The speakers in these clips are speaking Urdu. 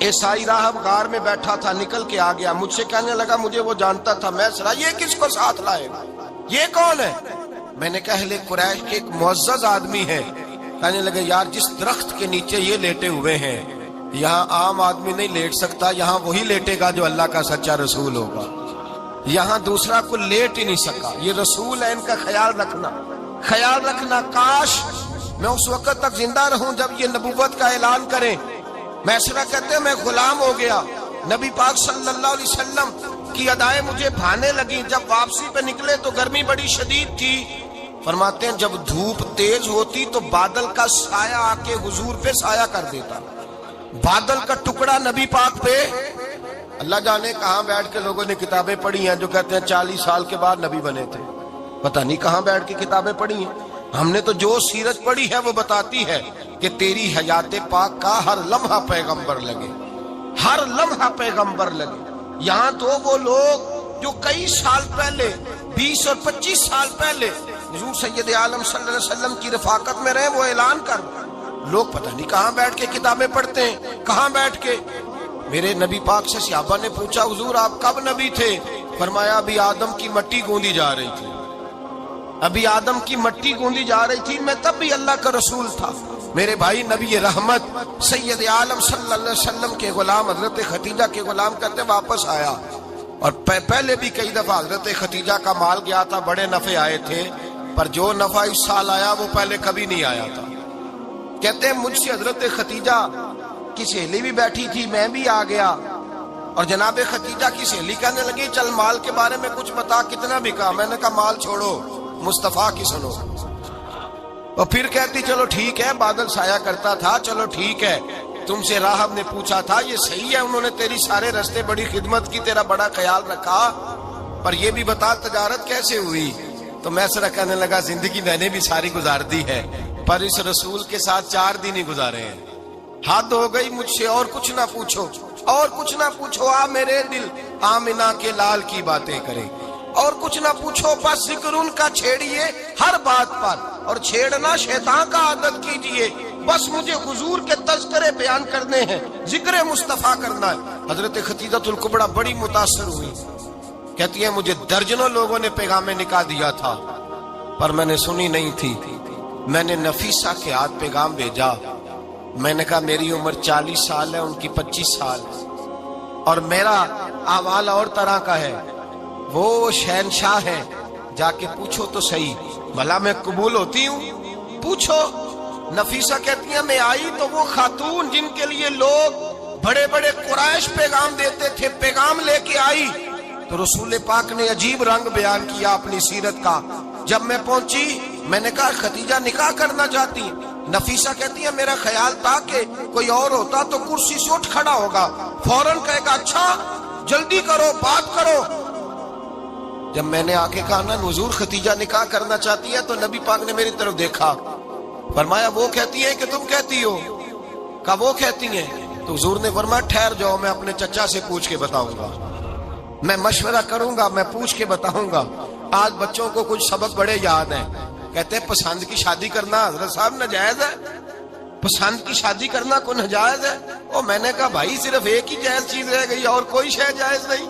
عیسائی راہب غار میں بیٹھا تھا، نکل کے آ گیا، مجھ سے کہنے لگا مجھے وہ جانتا تھا، میں سنا یہ کس کو ساتھ لائے گا، یہ کون ہے؟ میں نے کہا اہل قریش کے ایک معزز آدمی ہے۔ کہنے لگے یار جس درخت کے نیچے یہ لیٹے ہوئے ہیں یہاں عام آدمی نہیں لیٹ سکتا، یہاں وہی لیٹے گا جو اللہ کا سچا رسول ہوگا، یہاں دوسرا کوئی لیٹ ہی نہیں سکا، یہ رسول ہے، ان کا خیال رکھنا۔ کاش میں اس وقت تک زندہ رہوں جب یہ نبوت کا اعلان کریں۔ میسرہ کہتے ہیں میں غلام ہو گیا، نبی پاک صلی اللہ علیہ وسلم کی ادائیں مجھے بھانے لگی۔ جب واپسی پہ نکلے تو گرمی بڑی شدید تھی، فرماتے ہیں جب دھوپ تیز ہوتی تو بادل کا سایہ آ کے حضور پہ سایہ کر دیتا، بادل کا ٹکڑا نبی پاک پہ۔ اللہ جانے کہاں بیٹھ کے لوگوں نے کتابیں پڑھی ہیں جو کہتے ہیں 40 سال کے بعد نبی بنے تھے، پتہ نہیں کہاں بیٹھ کے کتابیں پڑھی ہیں۔ ہم نے تو جو سیرت پڑھی ہے وہ بتاتی ہے کہ تیری حیات پاک کا ہر لمحہ پیغمبر لگے، ہر لمحہ پیغمبر لگے۔ یہاں تو وہ لوگ جو کئی سال پہلے 20 اور 25 سال پہلے حضور سید عالم صلی اللہ علیہ وسلم کی رفاقت میں رہے، وہ اعلان کر، لوگ پتہ نہیں کہاں بیٹھ کے کتابیں pڑھتے ہیں، کہاں بیٹھ کے۔ میرے نبی پاک سے صحابہ نے پوچھا حضور آپ کب نبی تھے؟ فرمایا ابھی آدم کی مٹی گوندی جا رہی تھی، ابھی آدم کی مٹی گوندی جا رہی تھی، میں تب بھی اللہ کا رسول تھا۔ میرے بھائی نبی رحمت سید عالم صلی اللہ علیہ وسلم کے غلام حضرت ختیجہ کے غلام کہتے واپس آیا، اور پہلے بھی کئی دفعہ حضرت ختیجہ کا مال گیا تھا، بڑے نفع آئے تھے، پر جو نفع اس سال آیا وہ پہلے کبھی نہیں آیا تھا۔ کہتے ہیں مجھ سے حضرت ختیجہ کی سہیلی بھی بیٹھی تھی، میں بھی آ گیا، اور جناب ختیجہ کی سہیلی کہنے لگی چل مال کے بارے میں کچھ بتا، کتنا بکا؟ میں نے کہا مال چھوڑو، مصطفیٰ کی سنو۔ اور پھر کہتی چلو ٹھیک ہے، بادل سایہ کرتا تھا، چلو ٹھیک ہے، تم سے راہب نے پوچھا تھا یہ صحیح ہے، انہوں نے تیری سارے رستے بڑی خدمت کی، تیرا بڑا خیال رکھا، پر یہ بھی بتا تجارت کیسے ہوئی؟ تو میں سر کہنے لگا زندگی میں نے بھی ساری گزار دی ہے، پر اس رسول کے ساتھ 4 دن ہی گزارے ہیں، حد ہو گئی مجھ سے، اور کچھ نہ پوچھو، اور کچھ نہ پوچھو، آ میرے دل آمنہ کے لال کی باتیں کرے، اور کچھ نہ پوچھو، بس ذکر ان کا چھیڑیے ہر بات پر، اور چھیڑنا شیطان کا عادت کیجئے، بس مجھے حضور کے تذکرے بیان کرنے ہیں، ذکر مصطفیٰ کرنا ہے۔ حضرت ختیجۃ الکبریٰ بڑی متاثر ہوئی، کہتی ہے مجھے درجنوں لوگوں نے پیغام نکاح دیا تھا پر میں نے سنی نہیں تھی، میں نے نفیسہ کے ہاتھ پیغام بھیجا، میں نے کہا میری عمر 40 سال ہے، ان کی 25 سال، اور میرا احوال اور طرح کا ہے، وہ شہنشاہ ہے، جا کے پوچھو تو صحیح، بھلا میں قبول ہوتی ہوں؟ پوچھو۔ نفیسہ کہتی ہیں میں آئی تو وہ خاتون جن کے لیے لوگ بڑے بڑے قریش پیغام دیتے تھے، پیغام لے کے آئی، تو رسول پاک نے عجیب رنگ بیان کیا اپنی سیرت کا۔ جب میں پہنچی میں نے کہا ختیجہ نکاح کرنا چاہتی؟ نفیسہ کہتی ہے میرا خیال تھا کہ کوئی اور ہوتا تو کرسی سے اٹھ کھڑا ہوگا، فوراً کہے گا اچھا جلدی کرو بات کرو۔ جب میں نے آ کے کہا نا حضور ختیجہ نکاح کرنا چاہتی ہے، تو نبی پاک نے میری طرف دیکھا، فرمایا وہ کہتی ہے کہ تم کہتی ہو؟ کہا وہ کہتی ہیں، تو حضور نے فرمایا ٹھہر جاؤ، میں اپنے چچا سے پوچھ کے بتاؤں گا، میں مشورہ کروں گا، میں پوچھ کے بتاؤں گا۔ آج بچوں کو کچھ سبق بڑے یاد ہیں، کہتے ہیں پسند کی شادی کرنا حضرت صاحب ناجائز ہے، پسند کی شادی کرنا کو ناجائز ہے؟ اور میں نے کہا بھائی صرف ایک ہی جائز چیز رہ گئی، اور کوئی شے جائز نہیں،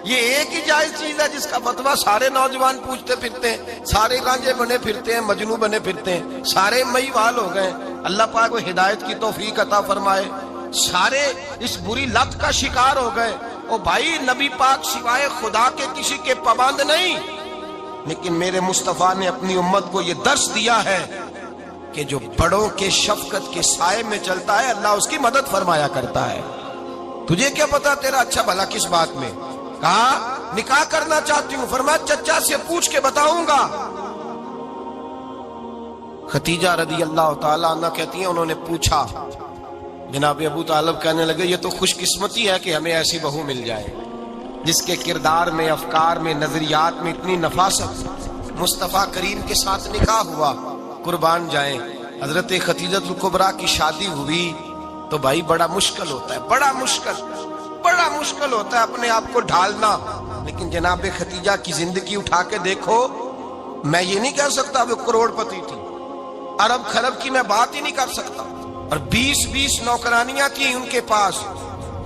یہ ایک ہی جائز چیز ہے جس کا فتویٰ سارے نوجوان پوچھتے پھرتے ہیں، سارے رانجے بنے پھرتے ہیں، مجنوں بنے پھرتے ہیں، سارے مئی وال ہو گئے۔ اللہ پاک کو ہدایت کی توفیق عطا فرمائے، سارے اس بری لت کا شکار ہو گئے۔ او بھائی نبی پاک سوائے خدا کے کسی کے پابند نہیں، لیکن میرے مصطفیٰ نے اپنی امت کو یہ درس دیا ہے کہ جو بڑوں کے شفقت کے سائے میں چلتا ہے اللہ اس کی مدد فرمایا کرتا ہے۔ تجھے کیا پتا تیرا اچھا بھلا کس بات میں؟ کہا نکاح کرنا چاہتی ہوں، فرمایا چچا سے پوچھ کے بتاؤں گا۔ ختیجہ رضی اللہ تعالیٰ عنہ کہتی ہیں انہوں نے پوچھا، جناب ابو طالب کہنے لگے یہ تو خوش قسمتی ہے کہ ہمیں ایسی بہو مل جائے جس کے کردار میں، افکار میں، نظریات میں اتنی نفاست۔ مصطفیٰ کریم کے ساتھ نکاح ہوا، قربان جائیں۔ حضرت ختیجۃ الکبریٰ کی شادی ہوئی تو بھائی بڑا مشکل ہوتا ہے، بڑا مشکل ہوتا ہے اپنے آپ کو ڈھالنا، لیکن جناب ختیجہ کی زندگی اٹھا کے دیکھو، میں یہ نہیں کہہ سکتا وہ کروڑ پتی تھی، ارب خرب کی میں بات ہی نہیں کر سکتا، اور 20 نوکرانیاں تھیں ان کے پاس،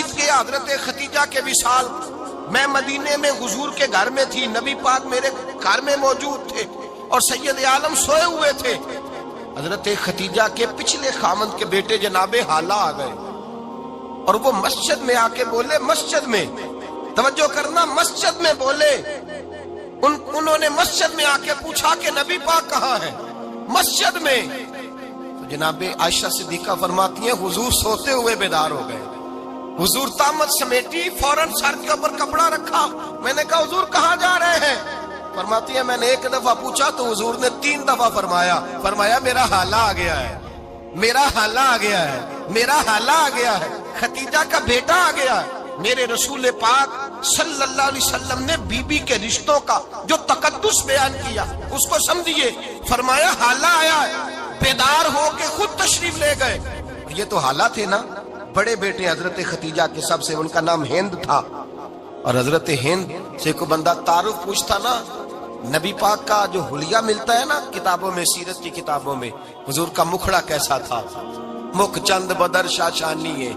بیت گیا حضرت خدیجہ کے وصال. میں مدینے میں حضور کے گھر میں تھی, نبی پاک میرے گھر میں موجود تھے اور سید عالم سوئے ہوئے تھے. حضرت خدیجہ کے پچھلے خامند کے بیٹے جناب حالہ آ گئے اور وہ مسجد میں آ کے بولے, مسجد میں توجہ کرنا, مسجد میں بولے. انہوں نے مسجد میں آ کے پوچھا کہ نبی پاک کہاں ہے؟ مسجد میں. جناب عائشہ صدیقہ فرماتی ہیں حضور سوتے ہوئے بیدار ہو گئے. حضور طامت سمیٹی, فوراً سر کے اوپر کپڑا رکھا. میں نے کہا حضور کہاں جا رہے ہیں؟ فرماتی ہے میں نے ایک دفعہ پوچھا تو حضور نے 3 دفعہ فرمایا میرا حالہ آ گیا ہے, میرا حالہ آ گیا ہے, میرا حالہ آ گیا ہے, خدیجہ کا بیٹا آ گیا ہے. میرے رسول پاک صلی اللہ علیہ وسلم نے بی بی کے رشتوں کا جو تقدس بیان کیا اس کو سمجھیے. فرمایا حالہ آیا ہے, بیدار ہو کے خود تشریف لے گئے. یہ تو حالہ تھے نا, بڑے بیٹے حضرت خدیجہ کے سب سے, ان کا نام ہند تھا. اور حضرت ہند سے کوئی بندہ تعارف پوچھتا نا, نبی پاک کا جو حلیہ ملتا ہے نا کتابوں میں, سیرت کی کتابوں میں, حضور کا مکھڑا کیسا تھا. مکھ چند بدر شاشانی ہے,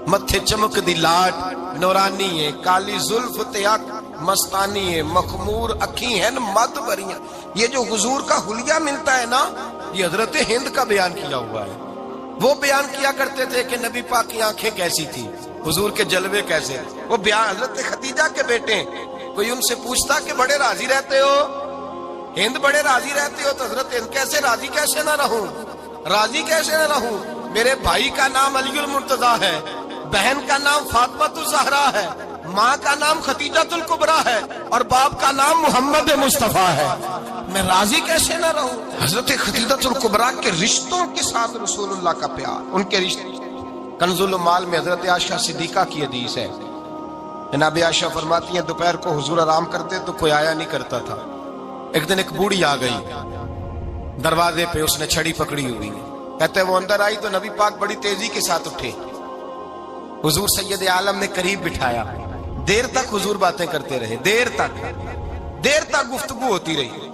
متھے چمک دی لاٹ نورانی ہے, کالی زلف تیاک مستانی ہے, مخمور اکھی ہیں مد بریاں. یہ جو حضور کا حلیہ ملتا ہے نا, یہ حضرت ہند کا بیان کیا ہوا ہے. وہ بیان کیا کرتے تھے کہ نبی پاک کی آنکھیں کیسی تھی, حضور کے جلوے کیسے. وہ بیان حضرت خدیجہ کے بیٹے. کوئی ان سے پوچھتا کہ بڑے راضی رہتے ہو, ہند بڑے راضی رہتے ہو, تو حضرت ہند کیسے راضی کیسے نہ رہوں, راضی کیسے نہ رہوں. میرے بھائی کا نام علی المرتضیٰ ہے, بہن کا نام فاطمہ الزہرا ہے, ماں کا نام خدیجہ الکبریٰ ہے اور باپ کا نام محمد مصطفیٰ ہے. میں راضی کیسے نہ رہوں. حضرت خدیجہ الکبریٰ کے رشتوں کے ساتھ رسول اللہ کا پیار, ان کے رشتے. کنز المال میں حضرت عائشہ صدیقہ کی حدیث ہے. جناب عائشہ فرماتی ہیں دوپہر کو حضور آرام کرتے تو کوئی آیا نہیں کرتا تھا. ایک دن ایک بوڑھی آ گئی دروازے پہ, اس نے چھڑی پکڑی ہوئی ہے. کہتے وہ اندر آئی تو نبی پاک بڑی تیزی کے ساتھ اٹھے. حضور سید عالم نے قریب بٹھایا, دیر تک حضور باتیں کرتے رہے, دیر تک گفتگو ہوتی رہی.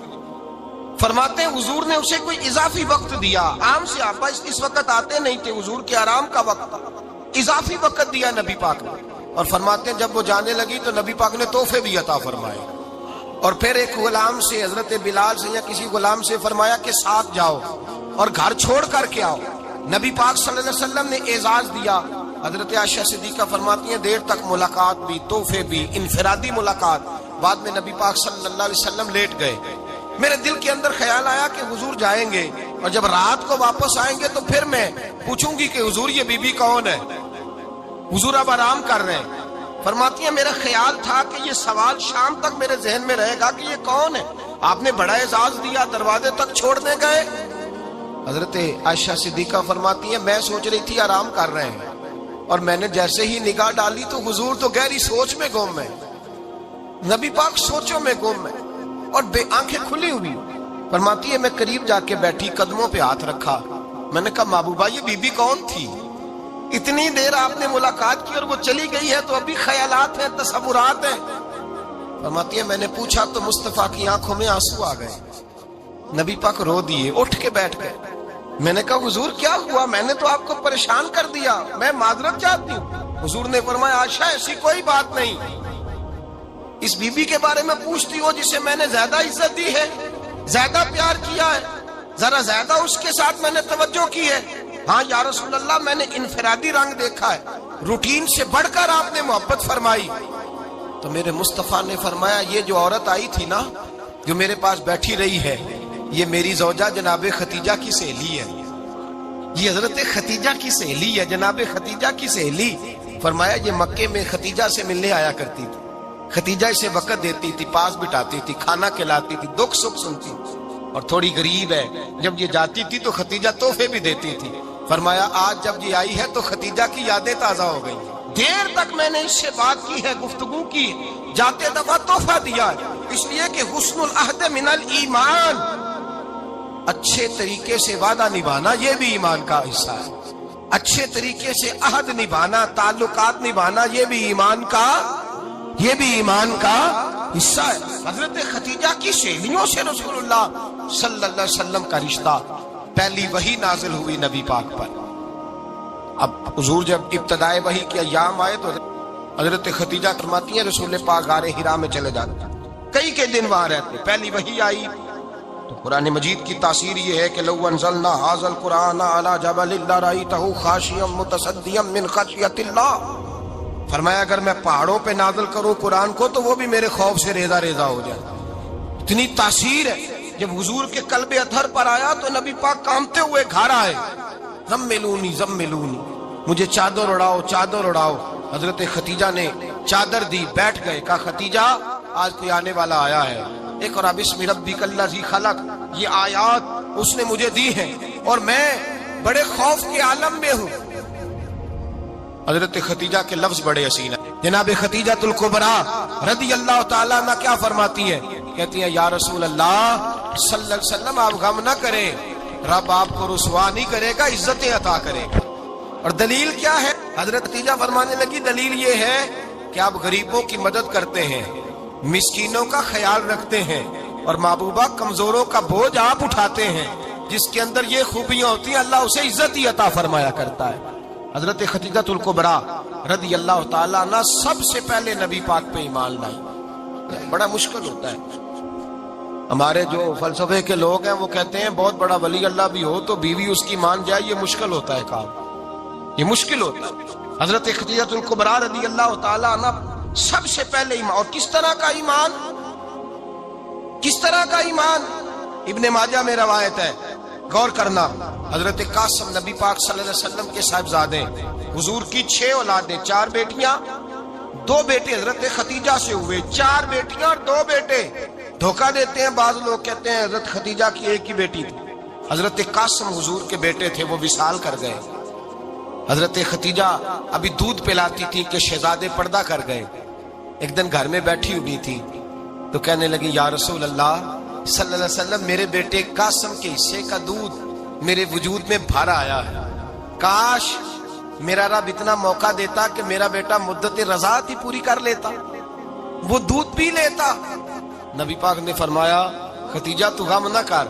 فرماتے ہیں حضور نے اسے کوئی اضافی وقت دیا. عام صحابہ اس وقت آتے نہیں تھے, حضور کے آرام کا وقت تھا, اضافی وقت دیا نبی پاک نے. اور فرماتے ہیں جب وہ جانے لگی تو نبی پاک نے تحفے بھی عطا فرمائے. اور پھر ایک غلام سے, حضرت بلال سے یا کسی غلام سے فرمایا کہ ساتھ جاؤ اور گھر چھوڑ کر کے آؤ. نبی پاک صلی اللہ علیہ وسلم نے اعزاز دیا. حضرت عائشہ صدیقہ فرماتی ہیں دیر تک ملاقات بھی, تحفے بھی, انفرادی ملاقات. بعد میں نبی پاک صلی اللہ علیہ وسلم لیٹ گئے. میرے دل کے اندر خیال آیا کہ حضور جائیں گے اور جب رات کو واپس آئیں گے تو پھر میں پوچھوں گی کہ حضور یہ بی بی کون ہے, حضور اب آرام کر رہے ہیں. فرماتی ہیں میرا خیال تھا کہ یہ سوال شام تک میرے ذہن میں رہے گا کہ یہ کون ہے, آپ نے بڑا اعزاز دیا, دروازے تک چھوڑنے گئے. حضرت عائشہ صدیقہ فرماتی ہیں میں سوچ رہی تھی آرام کر رہے ہیں, اور میں نے جیسے ہی نگاہ ڈالی تو حضور تو گہری سوچ میں گم ہے, نبی پاک سوچوں میں گم ہے اور آنکھیں کھلی ہوئی. فرماتی ہے میں قریب جا کے بیٹھی, قدموں پہ ہاتھ رکھا. میں نے کہا محبوبہ یہ بی بی کون تھی, اتنی دیر آپ نے ملاقات کی اور وہ چلی گئی ہے تو ابھی خیالات ہیں, تصورات ہیں. فرماتی ہے میں نے پوچھا تو مصطفیٰ کی آنکھوں میں آنسو آ گئے. نبی پاک رو دیے, اٹھ کے بیٹھ گئے. میں نے کہا حضور کیا ہوا, میں نے تو آپ کو پریشان کر دیا, میں معذرت چاہتی ہوں. حضور نے فرمایا عائشہ ایسی کوئی بات نہیں, اس بی بی کے بارے میں پوچھتی ہو جسے میں نے زیادہ عزت دی ہے, زیادہ پیار کیا ہے, ذرا زیادہ اس کے ساتھ میں نے توجہ کی ہے. ہاں یا رسول اللہ میں نے انفرادی رنگ دیکھا ہے, روٹین سے بڑھ کر آپ نے محبت فرمائی. تو میرے مصطفیٰ نے فرمایا یہ جو عورت آئی تھی نا, جو میرے پاس بیٹھی رہی ہے, یہ میری زوجہ جناب خدیجہ کی سہیلی ہے, یہ حضرت خدیجہ کی سہیلی ہے, جناب خدیجہ کی سہیلی. فرمایا یہ مکے میں خدیجہ سے ملنے آیا کرتی تھی, خدیجہ اسے وقت دیتی تھی, پاس بٹھاتی تھی, کھانا کھلاتی تھی, دکھ سکھ سنتی تھی, اور تھوڑی غریب ہے, جب یہ جاتی تھی تو خدیجہ تحفے بھی دیتی تھی. فرمایا آج جب یہ آئی ہے تو خدیجہ کی یادیں تازہ ہو گئی. دیر تک میں نے اس سے بات کی ہے, گفتگو کی, جاتے دفعہ تحفہ دیا ہے, اس لیے کہ حسن العہد من الایمان, اچھے طریقے سے وعدہ نبھانا یہ بھی ایمان کا حصہ ہے. اچھے طریقے سے عہد نبھانا, تعلقات نبھانا یہ بھی ایمان کا حصہ ہے. حضرت خدیجہ کی سہیلیوں سے رسول اللہ صلی اللہ علیہ وسلم کا رشتہ, پہلی وحی نازل ہوئی نبی پاک پر. اب حضور جب ابتدائے وحی کے ایام آئے تو حضرت خدیجہ فرماتی ہیں رسول پاک غار حرا میں چلے جاتے، کئی دن وہاں رہتے۔ پہلی وحی آئی تو قرآن مجید کی تاثیر یہ ہے کہ لو انزلنا ھذا القرآن علی جبل لرأیتہ خاشعا متصدعا من خشیۃ اللہ، فرمایا اگر میں پہاڑوں پہ نازل کروں قرآن کو تو وہ بھی میرے خوف سے ریزہ ریزہ ہو جائے۔ اتنی تاثیر ہے۔ جب حضور کے قلب اطہر پر آیا تو نبی پاک کانپتے ہوئے گھر آئے، زملونی زملونی، مجھے چادر اڑاؤ چادر اڑاؤ۔ حضرت خدیجہ نے چادر دی، بیٹھ گئے، کہا خدیجہ آج کوئی آنے والا آیا ہے، اقرأ بسم ربک الذی خلق، یہ آیات اس نے مجھے دی ہیں اور میں بڑے خوف کے عالم میں ہوں۔ حضرت خدیجہ کے لفظ بڑے حسین ہیں۔ جناب خدیجہ الکبریٰ رضی اللہ تعالیٰ عنہ کیا فرماتی ہیں؟ کہتی ہیں یا رسول اللہ صلی اللہ علیہ وسلم آپ غم نہ کریں، رب آپ کو رسوا نہیں کرے گا، عزتیں عطا کرے گا۔ اور دلیل کیا ہے؟ حضرت خدیجہ فرمانے لگی دلیل یہ ہے کہ آپ غریبوں کی مدد کرتے ہیں، مسکینوں کا خیال رکھتے ہیں، اور محبوبہ کمزوروں کا بوجھ آپ اٹھاتے ہیں۔ جس کے اندر یہ خوبیاں ہوتی ہیں اللہ اسے عزت ہی عطا فرمایا کرتا ہے۔ حضرت خدیجہ الکبریٰ رضی اللہ تعالیٰ عنہ سب سے پہلے نبی پاک پہ ایمان لائی۔ بڑا مشکل ہوتا ہے، ہمارے جو فلسفے کے لوگ ہیں وہ کہتے ہیں بہت بڑا ولی اللہ بھی ہو تو بیوی اس کی مان جائے، یہ مشکل ہوتا ہے کام، یہ مشکل ہوتا ہے۔ حضرت خدیجہ الکبریٰ رضی اللہ تعالیٰ عنہ سب سے پہلے ایمان، اور کس طرح کا ایمان؟ کس طرح کا ایمان؟ ابن ماجہ میں روایت ہے، غور کرنا، حضرت قاسم نبی پاک صلی اللہ علیہ وسلم کے صاحبزادے، حضور کی 6 اولادیں، 4 بیٹیاں 2 بیٹے حضرت خدیجہ سے ہوئے، 4 بیٹیاں اور 2 بیٹے۔ دھوکہ دیتے ہیں بعض لوگ، کہتے ہیں حضرت خدیجہ کی ایک ہی بیٹی تھی۔ حضرت قاسم حضور کے بیٹے تھے، وہ وصال کر گئے۔ حضرت خدیجہ ابھی دودھ پلاتی تھی کہ شہزادے پردہ کر گئے۔ ایک دن گھر میں بیٹھی ہوئی تھی تو کہنے لگی یا رسول اللہ صلی اللہ علیہ وسلم میرے بیٹے قاسم کے حصے کا دودھ میرے وجود میں بھر آیا ہے، کاش میرا رب اتنا موقع دیتا کہ میرا بیٹا مدت رضاعت ہی پوری کر لیتا، وہ دودھ پی لیتا۔ نبی پاک نے فرمایا خدیجہ تو غم نہ کر،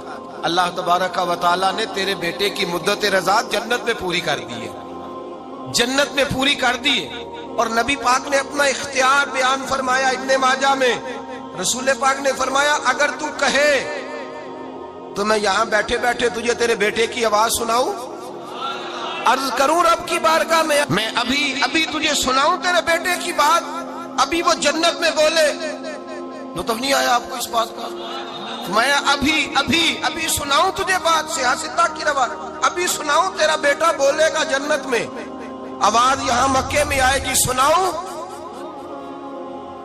اللہ تبارک و تعالیٰ نے تیرے بیٹے کی مدت رضاعت جنت میں پوری کر دی ہے، جنت میں پوری کر دی ہے۔ اور نبی پاک نے اپنا اختیار بیان فرمایا ابن ماجہ میں، رسول پاک نے فرمایا اگر تو کہے تو میں یہاں بیٹھے بیٹھے تجھے تیرے بیٹے کی آواز سناؤں، عرض کروں رب کی بارگاہ میں ابھی تجھے سناؤں تیرے بیٹے کی بات، ابھی وہ جنت میں بولے۔ لطف نہیں آیا آپ کو اس بات کا؟ میں ابھی سناؤں تجھے بات، سیاستہ کی روایت، ابھی سناؤں تیرا بیٹا بولے گا جنت میں، آواز یہاں مکے میں آئے گی، سناؤں؟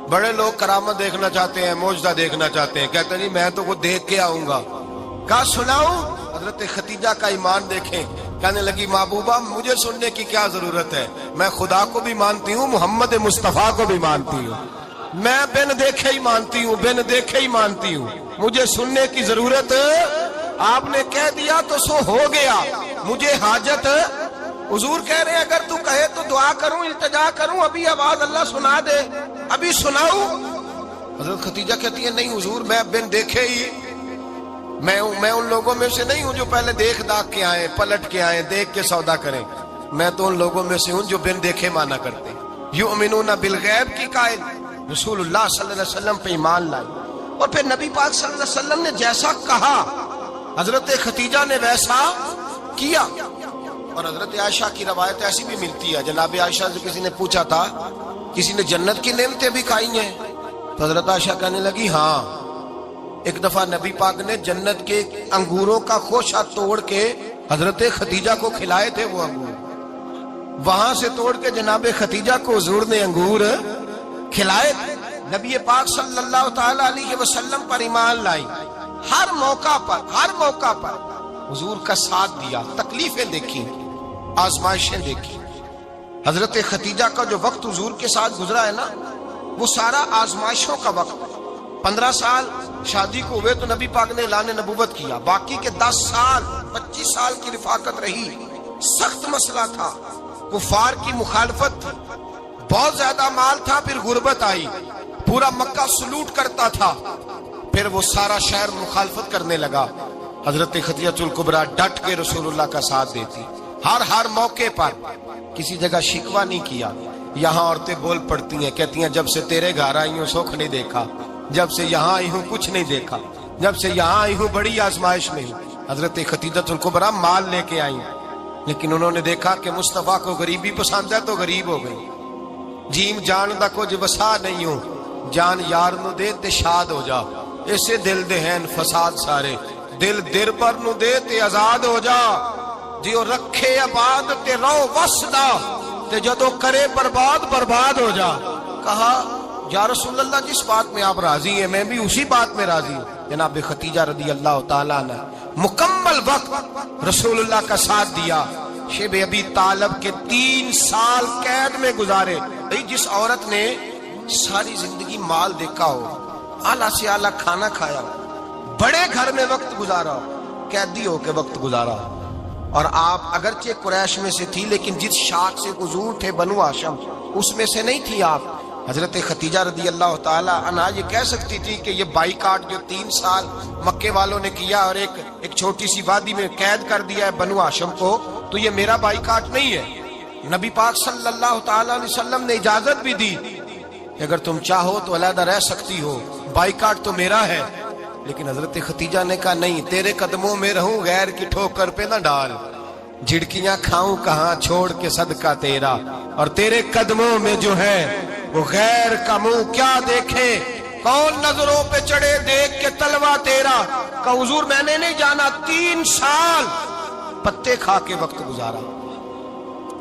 بڑے لوگ کرامت دیکھنا چاہتے ہیں، معجزہ دیکھنا چاہتے ہیں، کہتے نہیں میں تو وہ دیکھ کے آؤں گا۔ کہا سناؤں؟ حضرت خدیجہ کا ایمان دیکھیں، کہنے لگی محبوبہ مجھے سننے کی کیا ضرورت ہے، میں خدا کو بھی مانتی ہوں، محمد مصطفیٰ کو بھی مانتی ہوں، میں بن دیکھے ہی مانتی ہوں، بن دیکھے ہی مانتی ہوں، مجھے سننے کی ضرورت، آپ نے کہہ دیا تو سو ہو گیا، مجھے حاجت۔ حضور کہہ رہے ہیں اگر تو کہے تو دعا کروں، التجا کروں، ابھی آواز اللہ سنا دے، ابھی سناؤں؟ حضرت خدیجہ کہتی ہے نہیں حضور میں بن دیکھے ہی، میں ان لوگوں میں سے نہیں ہوں جو پہلے دیکھ داکھ کے آئیں، پلٹ کے آئیں، دیکھ کے سودا کریں، میں تو ان لوگوں میں سے ہوں جو بن دیکھے مانا کرتے ہیں۔ یؤمنون بالغیب کی قائل رسول اللہ صلی اللہ علیہ وسلم پہ ایمان لائی، اور پھر نبی پاک صلی اللہ علیہ وسلم نے جیسا کہا حضرت خدیجہ نے ویسا کیا۔ اور حضرت عائشہ کی روایت ایسی بھی ملتی ہے، جناب عائشہ سے کسی نے پوچھا تھا کسی نے جنت کی نعمتیں بھی کھائی ہیں؟ تو حضرت عائشہ کہنے لگی ہاں، ایک دفعہ نبی پاک نے جنت کے انگوروں کا خوشہ توڑ کے حضرت خدیجہ کو کھلائے تھے، وہ انگور وہاں سے توڑ کے جناب خدیجہ کو حضور نے انگور کھلائے تھے۔ نبی پاک صلی اللہ تعالی علیہ وسلم پر ایمان لائی، ہر موقع پر حضور کا ساتھ دیا، تکلیفیں دیکھی، آزمائشیں دیکھی۔ حضرت خدیجہ کا جو وقت حضور کے ساتھ گزرا ہے نا، وہ سارا آزمائشوں کا وقت۔ 15 سال شادی کو ہوئے تو نبی پاک نے اعلان نبوت کیا، باقی کے 10 سال 25 سال کی رفاقت رہی، سخت مسئلہ تھا، کفار کی مخالفت تھی، بہت زیادہ مال تھا، پھر غربت آئی، پورا مکہ سلوٹ کرتا تھا، پھر وہ سارا شہر مخالفت کرنے لگا۔ حضرت خدیجہ الکبریٰ ڈٹ کے رسول اللہ کا ساتھ دیتی، ہر موقع پر کسی جگہ شکوہ نہیں کیا. یہاں عورتیں بول پڑتی ہیں, کہتی ہیں جب سے تیرے گھر آئی ہوں سکھ نہیں دیکھا, جب سے یہاں آئی ہوں کچھ نہیں دیکھا, جب سے یہاں آئی ہوں بڑی آزمائش میں ہوں. حضرت خدیجہ الکبریٰ مال لے کے آئی ہیں, لیکن انہوں نے دیکھا کہ مصطفیٰ کو غریبی پسند ہے تو غریب ہو گئی. جیم جان دا کچھ وسا نہیں ہوں, جان یار نو دے تے شاد ہو جا. اسے دل دے ہیں فساد سارے, دل در پر نو دے تے آزاد ہو جا. جیو رکھے آباد تے رو وسدا, تے جدو کرے برباد برباد ہو جا. کہا یا رسول اللہ جس بات میں آپ راضی ہیں میں بھی اسی بات میں راضی ہوں. جناب خدیجہ رضی اللہ تعالیٰ عنہ مکمل وقت رسول اللہ کا ساتھ دیا. شیب ابی طالب کے 3 سال قید میں گزارے. جس عورت نے ساری زندگی مال دیکھا ہو, اعلیٰ سے اعلیٰ کھانا کھایا ہو, بڑے گھر میں وقت گزارا ہو, قیدی ہو کے وقت گزارا ہو, اور آپ اگرچہ قریش میں سے تھی لیکن جس شاخ سے حضور تھے بنو ہاشم اس میں سے نہیں تھی آپ. حضرت خدیجہ رضی اللہ تعالی عنہا یہ کہہ سکتی تھی کہ یہ بائیکاٹ جو 3 سال مکے والوں نے کیا اور ایک چھوٹی سی وادی میں قید کر دیا ہے بنو ہاشم کو, تو یہ میرا بائیکاٹ نہیں ہے. نبی پاک صلی اللہ تعالی علیہ وسلم نے اجازت بھی دی کہ اگر تم چاہو تو علیحدہ رہ سکتی ہو, بائیکاٹ تو میرا ہے. لیکن حضرت خدیجہ نے کہا نہیں, تیرے قدموں میں رہوں غیر کی ٹھوکر پہ نہ ڈال, جھڑکیاں کھاؤں کہاں چھوڑ کے صدقہ تیرا, اور تیرے قدموں میں جو ہے وہ غیر کا منہ کیا دیکھے, کون نظروں پہ چڑھے دیکھ کے تلوا تیرا. کہ حضور میں نے نہیں جانا, 3 سال پتے کھا کے وقت گزارا,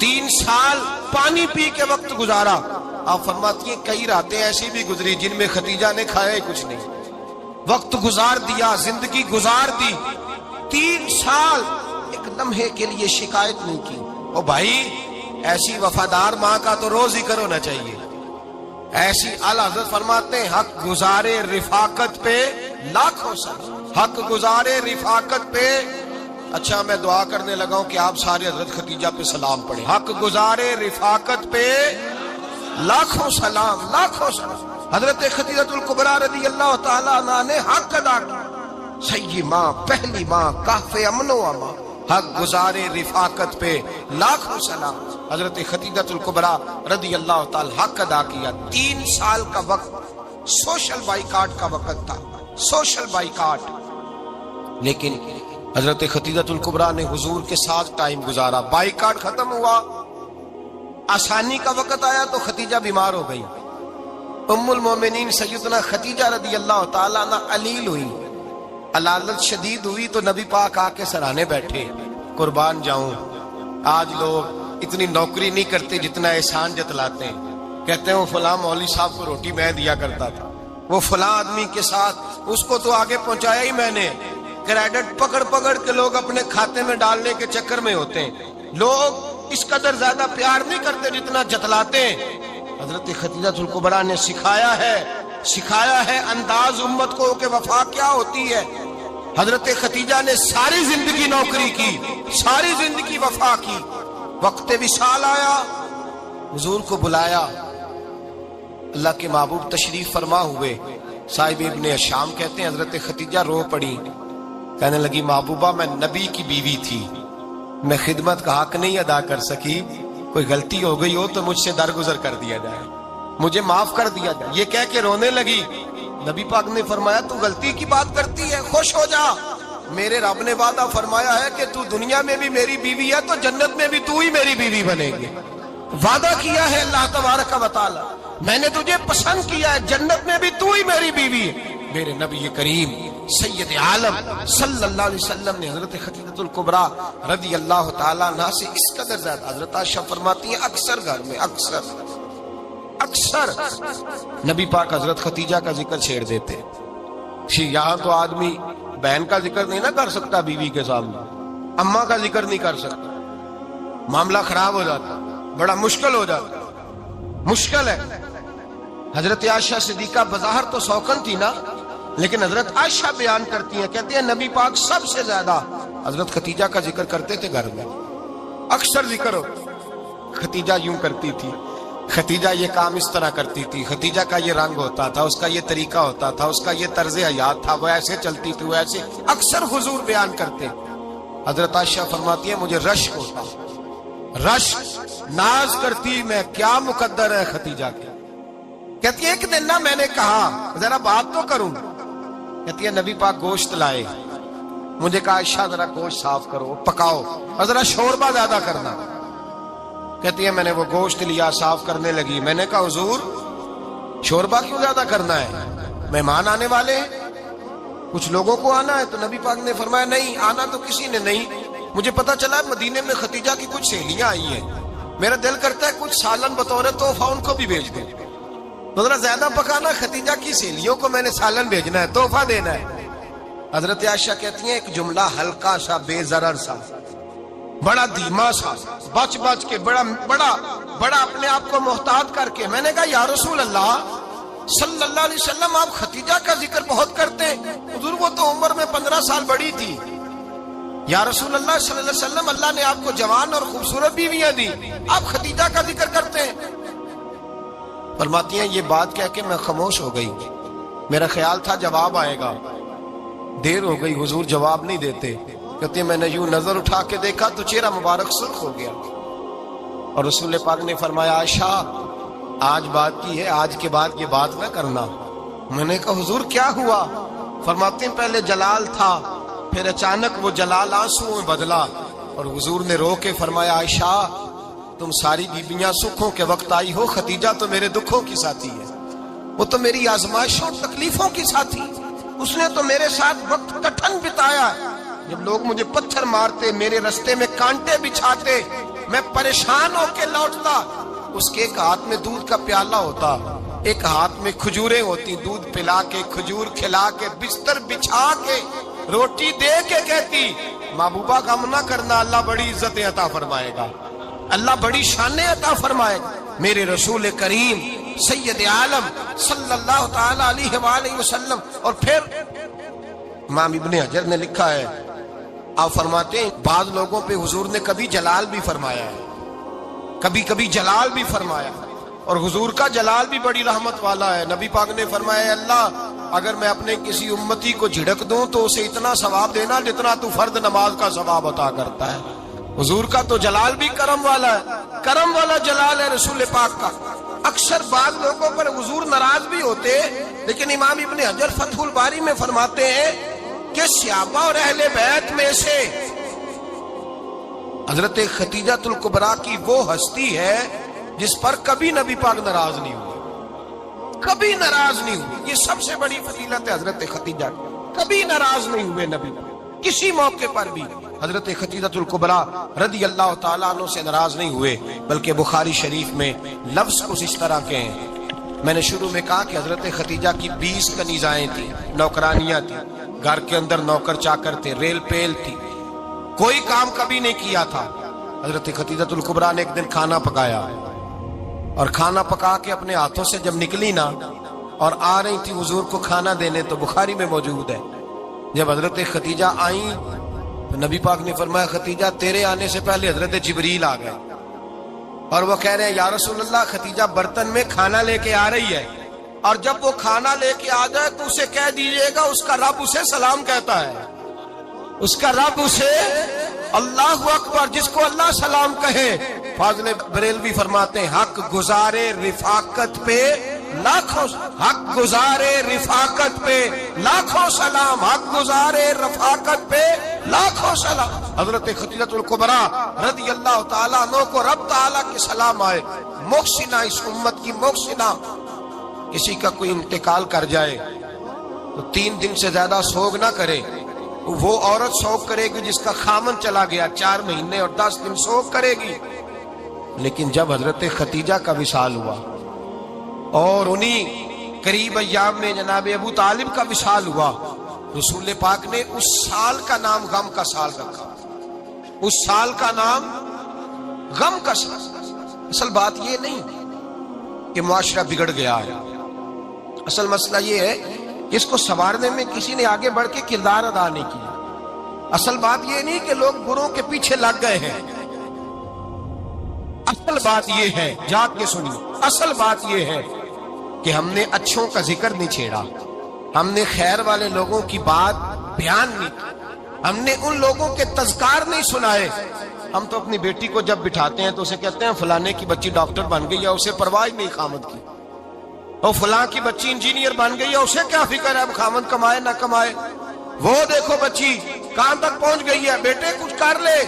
3 سال پانی پی کے وقت گزارا. آپ فرماتی ہیں کئی راتیں ایسی بھی گزری جن میں خدیجہ نے کھایا ہی کچھ نہیں, وقت گزار دیا, زندگی گزار دی. 3 سال ایک لمحے کے لیے شکایت نہیں کی. او بھائی ایسی وفادار ماں کا تو روز ذکر ہونا چاہیے. ایسی اعلیٰ حضرت فرماتے ہیں حق گزارے رفاقت پہ لاکھوں سلام, حق گزارے رفاقت پہ. اچھا میں دعا کرنے لگا ہوں کہ آپ سارے حضرت خدیجہ پہ سلام پڑھیں. حق گزارے رفاقت پہ لاکھوں سلام, لاکھوں سلام. حضرت خدیجہ الکبریٰ رضی اللہ تعالیٰ عنہ نے حق ادا کیا. سیدی ماں, پہلی ماں, کہف امن و امان, حق گزارے رفاقت پہ لاکھوں سلام. حضرت خدیجہ الکبریٰ رضی اللہ تعالی حق ادا کیا. 3 سال کا وقت سوشل بائیکاٹ کا وقت تھا, سوشل بائیکاٹ. لیکن حضرت خدیجہ الکبریٰ نے حضور کے ساتھ ٹائم گزارا. بائیکاٹ ختم ہوا, آسانی کا وقت آیا تو خدیجہ بیمار ہو گئی. ام المومنین سیدنا خدیجہ رضی اللہ تعالیٰ عنہ علیل ہوئی, علالت شدید ہوئی تو نبی پاک آ کے سرانے بیٹھے. قربان جاؤں آج لوگ اتنی نوکری نہیں کرتے جتنا احسان جتلاتے ہیں. کہتے ہیں وہ فلاں مولوی صاحب کو روٹی میں دیا کرتا تھا, وہ فلاں آدمی کے ساتھ اس کو تو آگے پہنچایا ہی میں نے. کریڈٹ پکڑ پکڑ کے لوگ اپنے کھاتے میں ڈالنے کے چکر میں ہوتے ہیں. لوگ اس قدر زیادہ پیار نہیں کرتے جتنا جتلاتے ہیں. حضرت خدیجہ الکبریٰ نے سکھایا ہے انداز امت کو کہ وفا کیا ہوتی ہے. حضرت خدیجہ نے ساری زندگی نوکری کی, ساری زندگی وفا کی. وقت وصال آیا, حضور کو بلایا, اللہ کے محبوب تشریف فرما ہوئے. صاحب ابن شام کہتے ہیں حضرت خدیجہ رو پڑی, کہنے لگی محبوبہ میں نبی کی بیوی تھی, میں خدمت کا حق نہیں ادا کر سکی, کوئی غلطی ہو گئی ہو تو مجھ سے درگزر کر دیا جائے, مجھے معاف کر دیا جائے. یہ کہہ کے رونے لگی. نبی پاک نے فرمایا تو غلطی کی بات کرتی ہے, خوش ہو جا, میرے رب نے وعدہ فرمایا ہے کہ تو دنیا میں بھی میری بیوی ہے تو جنت میں بھی تو ہی میری بیوی بنے گی. وعدہ کیا ہے اللہ تبارک و تعالی, میں نے تجھے پسند کیا ہے, جنت میں بھی تو ہی میری بیوی ہے. میرے نبی کریم سید عالم صلی اللہ علیہ وسلم نے حضرت خدیجہ الکبریٰ رضی اللہ تعالیٰ عنہ سے اس قدر زیادہ. حضرت عائشہ فرماتی ہیں اکثر گھر میں اکثر نبی پاک حضرت خدیجہ کا ذکر چھیڑ دیتے. یہاں تو آدمی بہن کا ذکر نہیں نہ کر سکتا بیوی کے سامنے, اماں کا ذکر نہیں کر سکتا, معاملہ خراب ہو جاتا, بڑا مشکل ہو جاتا, مشکل ہے. حضرت عائشہ صدیقہ بظاہر تو سوکن تھی نا, لیکن حضرت عائشہ بیان کرتی ہیں, کہتی ہیں نبی پاک سب سے زیادہ حضرت خدیجہ کا ذکر کرتے تھے گھر میں, اکثر ذکر ہو. خدیجہ یوں کرتی تھی, خدیجہ یہ کام اس طرح کرتی تھی, خدیجہ کا یہ رنگ ہوتا تھا, اس کا یہ طریقہ ہوتا تھا, اس کا یہ طرز حیات تھا, وہ ایسے چلتی تھی, وہ ایسے, اکثر حضور بیان کرتے. حضرت عائشہ فرماتی ہے مجھے رشک ہوتا, رش ناز کرتی میں کیا مقدر ہے خدیجہ کے. کہتی ہے ایک دن نا میں نے کہا ذرا بات تو کروں. کہتی ہے نبی پاک گوشت لائے, مجھے کہا عائشہ ذرا گوشت صاف کرو پکاؤ اور ذرا شوربہ زیادہ کرنا. کہتی ہے میں نے وہ گوشت لیا صاف کرنے لگی. میں نے کہا حضور شوربہ کیوں زیادہ کرنا ہے, مہمان آنے والے ہیں, کچھ لوگوں کو آنا ہے. تو نبی پاک نے فرمایا نہیں آنا تو کسی نے نہیں, مجھے پتا چلا مدینے میں خدیجہ کی کچھ سہیلیاں آئی ہیں, میرا دل کرتا ہے کچھ سالن بطور تحفہ ان کو بھی بھیج دیں. تو ذرا زیادہ پکانا, خدیجہ کی سہیلیوں کو میں نے سالن بھیجنا ہے, تحفہ دینا ہے. حضرت عائشہ کہتی ہیں ایک جملہ ہلکا سا بے ضرر سا بڑا دھیما سا بچ بچ کے بڑا اپنے آپ کو محتاط کر کے میں نے کہا یا رسول اللہ صلی اللہ علیہ وسلم آپ خدیجہ کا ذکر بہت کرتے ہیں, حضور وہ تو عمر میں 15 سال بڑی تھی. یا رسول اللہ صلی اللہ علیہ وسلم اللہ نے آپ کو جوان اور خوبصورت بیویاں دی, آپ خدیجہ کا ذکر کرتے ہیں. فرماتی ہیں یہ بات کہہ کے میں خاموش ہو گئی, میرا خیال تھا جواب آئے گا, دیر ہو گئی حضور جواب نہیں دیتے. کہتے ہیں میں نے یوں نظر اٹھا کے دیکھا تو چہرہ مبارک سرخ ہو گیا اور رسول پاک نے فرمایا عائشہ آج بات کی ہے, آج کے بعد یہ بات نہ کرنا. میں نے کہا حضور کیا ہوا؟ فرماتے ہیں پہلے جلال تھا پھر اچانک وہ جلال آنسو میں بدلا اور حضور نے رو کے فرمایا عائشہ تم ساری بیویاں سکھوں کے وقت آئی ہو, خدیجہ تو میرے دکھوں کی ساتھی ہے, وہ تو میری آزمائشوں تکلیفوں کی ساتھی, اس نے تو میرے ساتھ وقت کٹھن بتایا. جب لوگ مجھے پتھر مارتے, میرے رستے میں کانٹے بچھاتے, میں پریشان ہو کے لوٹتا, اس کے ایک ہاتھ میں دودھ کا پیالہ ہوتا, ایک ہاتھ میں کھجوریں ہوتی, دودھ پلا کے کھجور کھلا کے بستر بچھا کے روٹی دے کے کہتی محبوبہ غم نہ کرنا, اللہ بڑی عزتیں عطا فرمائے گا, اللہ بڑی شانیں عطا فرمائے گا. میرے رسول کریم سید عالم صلی اللہ تعالی علیہ وآلہ وسلم. اور پھر امام ابن حجر نے لکھا ہے, آپ فرماتے ہیں بعض لوگوں پہ حضور نے کبھی جلال بھی فرمایا ہے, کبھی کبھی جلال بھی فرمایا, اور حضور کا جلال بھی بڑی رحمت والا ہے. نبی پاک نے فرمایا اللہ اگر میں اپنے کسی امتی کو جھڑک دوں تو اسے اتنا ثواب دینا جتنا تو فرد نماز کا ثواب عطا کرتا ہے. حضور کا تو جلال بھی کرم والا ہے, کرم والا جلال ہے رسول پاک کا. اکثر بعض لوگوں پر حضور ناراض بھی ہوتے, لیکن امام ابن حجر فتح الباری میں فرماتے ہیں کہ صحابہ اور اہل بیت میں سے حضرت خدیجہ الکبریٰ کی وہ ہستی ہے جس پر کبھی نبی پاک ناراض نہیں ہوئے, کبھی ناراض نہیں ہوئے. یہ سب سے بڑی فضیلت ہے حضرت خدیجہ, کبھی ناراض نہیں ہوئے نبی کسی موقع پر بھی. حضرت خدیجہ الکبریٰ رضی اللہ تعالیٰ عنہ سے ناراض نہیں ہوئے, بلکہ بخاری شریف میں لفظ کچھ اس طرح کے ہیں. میں نے شروع میں کہا کہ حضرت خدیجہ کی 20 کنیزائیں تھیں, نوکرانیاں تھیں, گھر کے اندر نوکر چاکر تھے, ریل پیل تھی, کوئی کام کبھی نہیں کیا تھا. حضرت خدیجہ الکبریٰ نے ایک دن کھانا پکایا اور کھانا پکا کے اپنے ہاتھوں سے جب نکلی نا اور آ رہی تھی حضور کو کھانا دینے, تو بخاری میں موجود ہے جب حضرت خدیجہ آئیں تو نبی پاک نے فرمایا خدیجہ تیرے آنے سے پہلے حضرت جبریل آ گئے, اور وہ کہہ رہے ہیں یا رسول اللہ خدیجہ برتن میں کھانا لے کے آ رہی ہے, اور جب وہ کھانا لے کے آ جائے تو اسے کہہ دیجئے گا اس کا رب اسے سلام کہتا ہے, اس کا رب اسے اللہ اکبر, جس کو اللہ سلام کہے. فاضل بریلوی فرماتے ہیں حق گزارے رفاقت پہ لاکھوں, حق گزارے رفاقت پہ لاکھوں سلام, حق گزارے رفاقت پہ لاکھوں سلام. حضرت خدیجہ الکبریٰ رضی اللہ تعالیٰ عنہ کو رب تعالیٰ کے سلام آئے. محسنہ, اس امت کی محسنہ. کسی کا کوئی انتقال کر جائے تو 3 دن سے زیادہ سوگ نہ کرے, وہ عورت سوگ کرے گی جس کا خامن چلا گیا, 4 مہینے اور 10 دن سوگ کرے گی. لیکن جب حضرت خدیجہ کا وصال ہوا اور انہی قریب ایام میں جناب ابو طالب کا وصال ہوا, رسول پاک نے اس سال کا نام غم کا سال رکھا, اس سال کا نام غم کا سال. اصل بات یہ نہیں کہ معاشرہ بگڑ گیا ہے, اصل مسئلہ یہ ہے کہ اس کو سنوارنے میں کسی نے آگے بڑھ کے کردار ادا نہیں کیا. اصل بات یہ نہیں کہ لوگ بروں کے پیچھے لگ گئے ہیں, اصل بات یہ ہے, جاگ کے سنیے, اصل بات یہ ہے کہ ہم نے اچھوں کا ذکر نہیں چھیڑا, ہم نے خیر والے لوگوں کی بات بیان نہیں کی, ہم نے ان لوگوں کے تذکار نہیں سنائے ہم تو اپنی بیٹی کو جب بٹھاتے ہیں تو اسے کہتے ہیں فلانے کی بچی ڈاکٹر بن گئی ہے، اسے پرواہ نہیں خامد کی، اور فلاں کی بچی انجینئر بن گئی ہے، اسے کیا فکر ہے اب خامد کمائے نہ کمائے، وہ دیکھو بچی کہاں تک پہنچ گئی ہے، بیٹے کچھ کر لے۔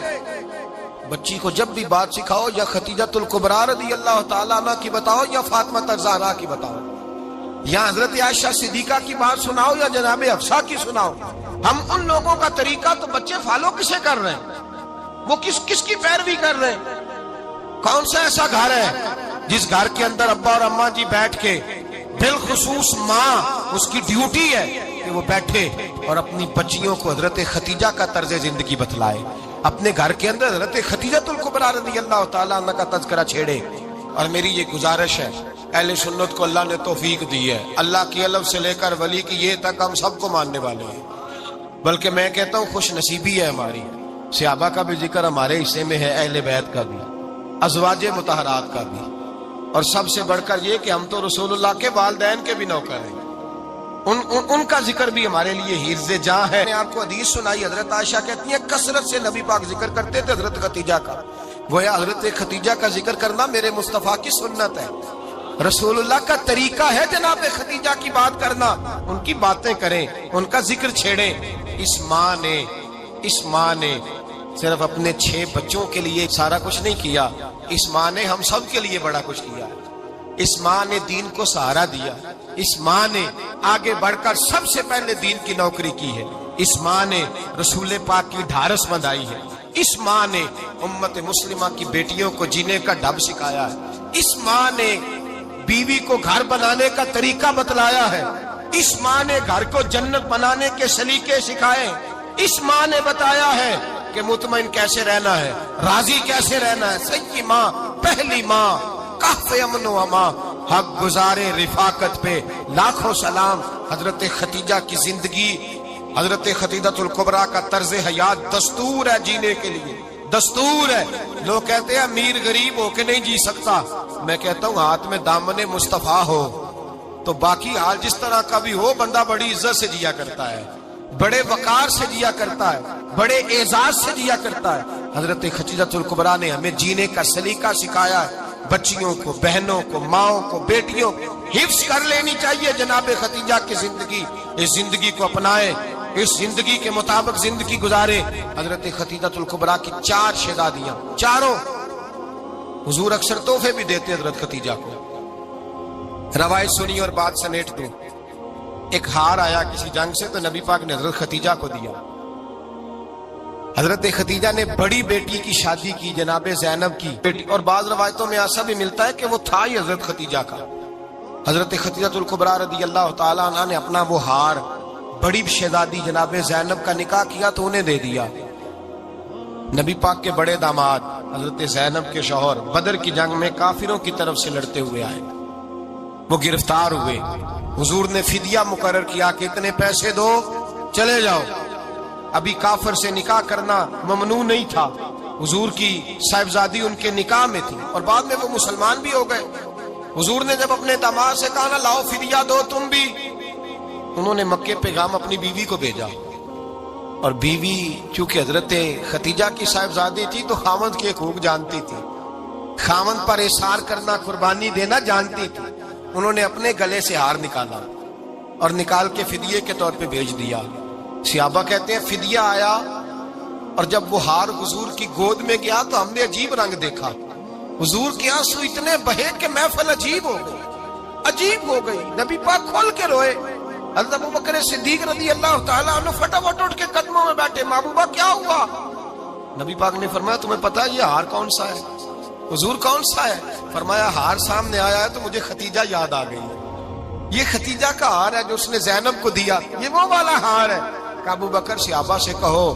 بچی کو جب بھی بات سکھاؤ یا خدیجۃ الکبریٰ رضی اللہ تعالیٰ عنہ کی بتاؤ یا فاطمہ الزہرا کی بتاؤ، یا حضرت عائشہ صدیقہ کی بات سناؤ یا جناب حفصہ کی سناؤ۔ ہم ان لوگوں کا طریقہ تو بچے فالو کسے کر رہے ہیں، وہ کس کی پیروی کر رہے ہیں؟ کون سا ایسا گھر ہے جس گھر کے اندر ابا اور اماں جی بیٹھ کے، بالخصوص ماں اس کی ڈیوٹی ہے کہ وہ بیٹھے اور اپنی بچیوں کو حضرت خدیجہ کا طرز زندگی بتلائے، اپنے گھر کے اندر حضرت خدیجۃ الکبریٰ رضی اللہ تعالیٰ عنہ کا تذکرہ چھیڑے۔ اور میری یہ گزارش ہے، اہل سنت کو اللہ نے توفیق دی ہے، اللہ کی علم سے لے کر ولی کی یہ تک ہم سب کو ماننے والے ہیں، بلکہ میں کہتا ہوں خوش نصیبی ہے ہماری، صحابہ کا بھی ذکر ہمارے حصے میں ہے، اہل بیت کا بھی، ازواج مطہرات کا بھی، اور سب سے بڑھ کر یہ کہ ہم تو رسول اللہ کے والدین کے بھی نوکر ہیں، ان کا ذکر بھی ہمارے لیے حرز جاں ہے۔ میں نے آپ کو حدیث سنائی، حضرت عائشہ کہتی ہیں کثرت سے نبی پاک ذکر کرتے تھے حضرت خدیجہ کا، گویا حضرت خدیجہ کا ذکر کرنا میرے مصطفیٰ کی سنت ہے، رسول اللہ کا طریقہ ہے جناب خدیجہ کی بات کرنا، ان کی باتیں کریں، ان کا ذکر چھیڑیں۔ اس ماں نے صرف اپنے 6 بچوں کے لیے سارا کچھ نہیں کیا، اس ماں نے ہم سب کے لیے بڑا کچھ کیا، اس ماں نے دین کو سہارا دیا، اس ماں نے آگے بڑھ کر سب سے پہلے دین کی نوکری کی ہے، اس ماں نے رسول پاک کی ڈھارس بندھائی ہے، اس ماں نے امت مسلمہ کی بیٹیوں کو جینے کا ڈھب سکھایا ہے، اس ماں نے بیوی کو گھر بنانے کا طریقہ بتلایا ہے، اس ماں نے گھر کو جنت بنانے کے سلیقے سکھائے، اس ماں نے بتایا ہے کہ مطمئن کیسے رہنا ہے، راضی کیسے رہنا ہے۔ سچی ماں، پہلی ماں، کہف امن و امان، حق گزارے رفاقت پہ لاکھوں سلام۔ حضرت خدیجہ کی زندگی، حضرت خدیجۃ الکبریٰ کا طرز حیات دستور ہے جینے کے لیے، دستور ہے۔ لوگ کہتے ہیں امیر غریب ہو کے نہیں جی سکتا، میں کہتا ہوں ہاتھ میں دامن مصطفیٰ ہو تو باقی حال جس طرح کا بھی ہو، بندہ بڑی عزت سے جیا کرتا ہے، بڑے وقار سے جیا کرتا ہے، بڑے اعزاز سے جیا کرتا ہے۔ حضرت خدیجۃ الکبریٰ نے ہمیں جینے کا سلیقہ سکھایا ہے، بچیوں کو، بہنوں کو، ماؤں کو، بیٹیوں کو حفظ کر لینی چاہیے جناب خدیجہ کی زندگی، اس زندگی کو اپنائے، اس زندگی کے مطابق زندگی گزارے۔ حضرت خدیجۃ الکبریٰ کی 4 شہزادیاں، چاروں حضور اکثر تحفے بھی دیتے حضرت خدیجہ کو۔ روایت سنی اور بات سمیٹ دوں، ایک ہار آیا کسی جنگ سے تو نبی پاک نے حضرت خدیجہ کو دیا۔ حضرت خدیجہ نے بڑی بیٹی کی شادی کی، جناب زینب کی بیٹی، اور بعض روایتوں میں ایسا بھی ملتا ہے کہ وہ تھا ہی حضرت خدیجہ کا۔ حضرت خدیجۃ الکبریٰ رضی اللہ تعالیٰ عنہ نے اپنا وہ ہار بڑی شہزادی جناب زینب کا نکاح کیا تو انہیں دے دیا۔ نبی پاک کے بڑے داماد حضرت زینب کے شوہر بدر کی جنگ میں کافروں کی طرف سے لڑتے ہوئے آئے، وہ گرفتار ہوئے، حضور نے فدیہ مقرر کیا کہ اتنے پیسے دو چلے جاؤ۔ ابھی کافر سے نکاح کرنا ممنوع نہیں تھا، حضور کی صاحبزادی ان کے نکاح میں تھی اور بعد میں وہ مسلمان بھی ہو گئے۔ حضور نے جب اپنے داماد سے کہا نا لاؤ فدیہ دو تم بھی، انہوں نے مکے پیغام اپنی بیوی کو بھیجا، اور بیوی چونکہ حضرت خدیجہ کی صاحبزادی تھی تو خاوند کے حقوق جانتی تھی، خاوند پر احسار کرنا، قربانی دینا جانتی تھی۔ انہوں نے اپنے گلے سے ہار نکالا اور نکال کے فدیے کے طور پہ بھیج دیا۔ صحابہ کہتے ہیں فدیہ آیا اور جب وہ ہار حضور کی گود میں گیا تو ہم نے عجیب رنگ دیکھا، حضور کے آنسو اتنے بہے کہ محفل عجیب ہو گئی، عجیب ہو گئی، نبی پاک کھول کے روئے۔ حضرت ابوبکر صدیق رضی اللہ تعالیٰ عنہ فٹافٹ اٹھ کے قدموں میں بیٹھے، محبوبہ کیا ہوا؟ نبی پاک نے فرمایا تمہیں پتا ہے یہ ہار کون سا ہے؟ حضور کون سا ہے؟ فرمایا ہار سامنے آیا ہے تو مجھے خدیجہ یاد آ گئی، یہ خدیجہ کا ہار ہے جو اس نے زینب کو دیا، یہ وہ والا ہار ہے۔ کہ ابو بکر صحابہ سے کہو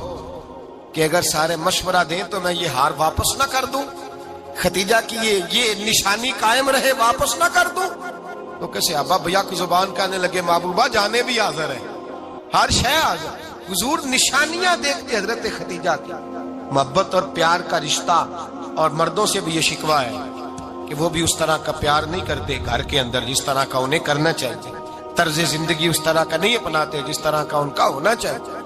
کہ اگر سارے مشورہ دیں تو میں یہ ہار واپس نہ کر دوں، خدیجہ کی یہ نشانی قائم رہے، واپس نہ کر دوں؟ تو کہ صحابہ بھیا کی زبان کہنے لگے محبوبہ جانے بھی حاضر ہے، ہر شے حاضر۔ حضور نشانیاں دیکھتے حضرت خدیجہ کی، محبت اور پیار کا رشتہ، اور مردوں سے بھی یہ شکوہ ہے کہ وہ بھی اس طرح کا پیار نہیں کرتے گھر کے اندر جس طرح کا انہیں کرنا چاہیے، طرز زندگی اس طرح کا نہیں اپناتے جس طرح کا ان کا ہونا چاہیے۔